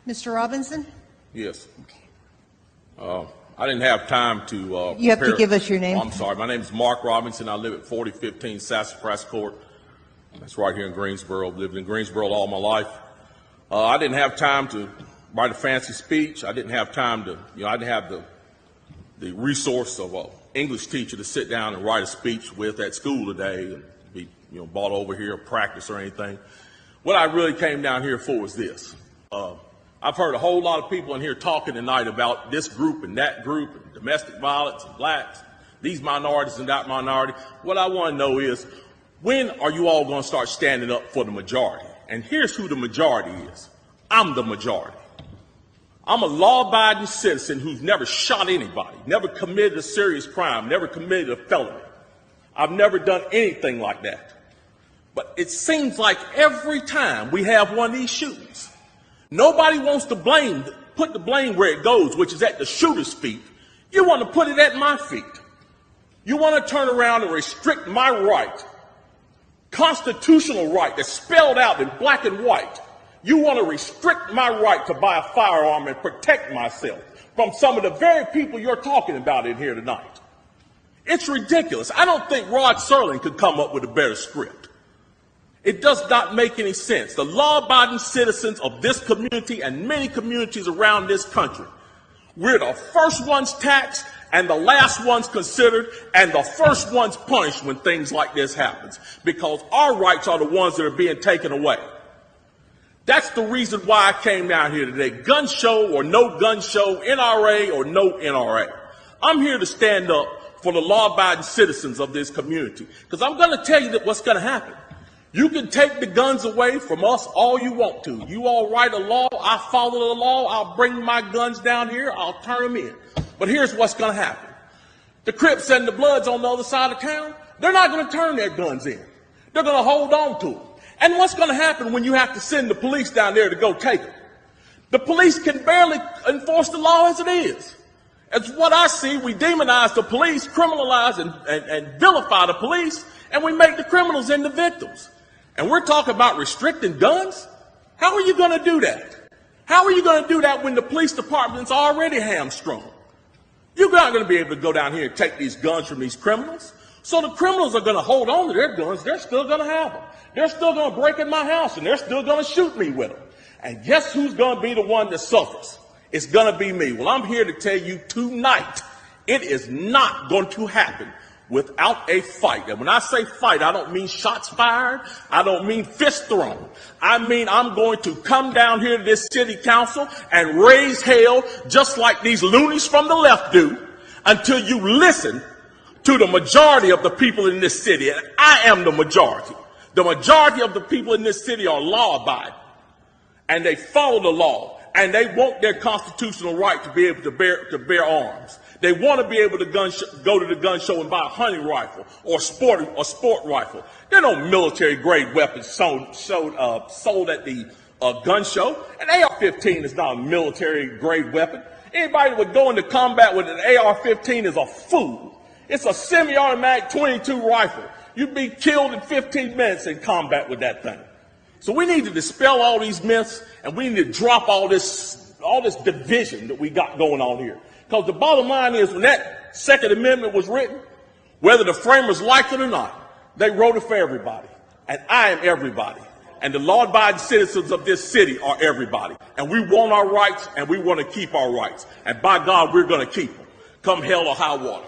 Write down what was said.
Mr. Robinson? Yes. I didn't have time to You have to give us your name. I'm sorry. My name is Mark Robinson. I live at 4015 Sassafras Court. That's right here in Greensboro. I've lived in Greensboro all my life. I didn't have time to write a fancy speech. I didn't have time to, I didn't have the resource of an English teacher to sit down and write a speech with at school today and be, brought over here or practice or anything. What I really came down here for is this. I've heard a whole lot of people in here talking tonight about this group and that group and domestic violence and blacks, these minorities and that minority. What I want to know is, when are you all going to start standing up for the majority? And here's who the majority is. I'm the majority. I'm a law-abiding citizen who's never shot anybody, never committed a serious crime, never committed a felony. I've never done anything like that. But it seems like every time we have one of these shootings, nobody wants to put the blame where it goes, which is at the shooter's feet. You want to put it at my feet. You want to turn around and restrict my right, constitutional right that's spelled out in black and white. You want to restrict my right to buy a firearm and protect myself from some of the very people you're talking about in here tonight. It's ridiculous. I don't think Rod Serling could come up with a better script. It does not make any sense. The law-abiding citizens of this community and many communities around this country, we're the first ones taxed and the last ones considered and the first ones punished when things like this happens, because our rights are the ones that are being taken away. That's the reason why I came down here today. Gun show or no gun show, NRA or no NRA. I'm here to stand up for the law-abiding citizens of this community, because I'm going to tell you that what's going to happen. You can take the guns away from us all you want to. You all write a law, I follow the law, I'll bring my guns down here, I'll turn them in. But here's what's going to happen. The Crips and the Bloods on the other side of town, they're not going to turn their guns in. They're going to hold on to them. And what's going to happen when you have to send the police down there to go take them? The police can barely enforce the law as it is. As what I see, we demonize the police, criminalize and vilify the police, and we make the criminals into victims. And we're talking about restricting guns? How are you going to do that? How are you going to do that when the police department's already hamstrung? You're not going to be able to go down here and take these guns from these criminals. So the criminals are going to hold on to their guns. They're still going to have them. They're still going to break in my house, and they're still going to shoot me with them. And guess who's going to be the one that suffers? It's going to be me. Well, I'm here to tell you tonight, it is not going to happen without a fight. And when I say fight, I don't mean shots fired. I don't mean fists thrown. I mean I'm going to come down here to this city council and raise hell just like these loonies from the left do until you listen to the majority of the people in this city. And I am the majority. The majority of the people in this city are law-abiding, and they follow the law, and they want their constitutional right to be able to bear arms. They want to be able to go to the gun show and buy a hunting rifle or sport rifle. There are no military-grade weapons sold at the gun show. An AR-15 is not a military-grade weapon. Anybody that would go into combat with an AR-15 is a fool. It's a semi-automatic .22 rifle. You'd be killed in 15 minutes in combat with that thing. So we need to dispel all these myths, and we need to drop all this division that we got going on here. Because the bottom line is, when that Second Amendment was written, whether the framers liked it or not, they wrote it for everybody. And I am everybody. And the law-abiding citizens of this city are everybody. And we want our rights, and we want to keep our rights. And by God, we're going to keep them, come hell or high water.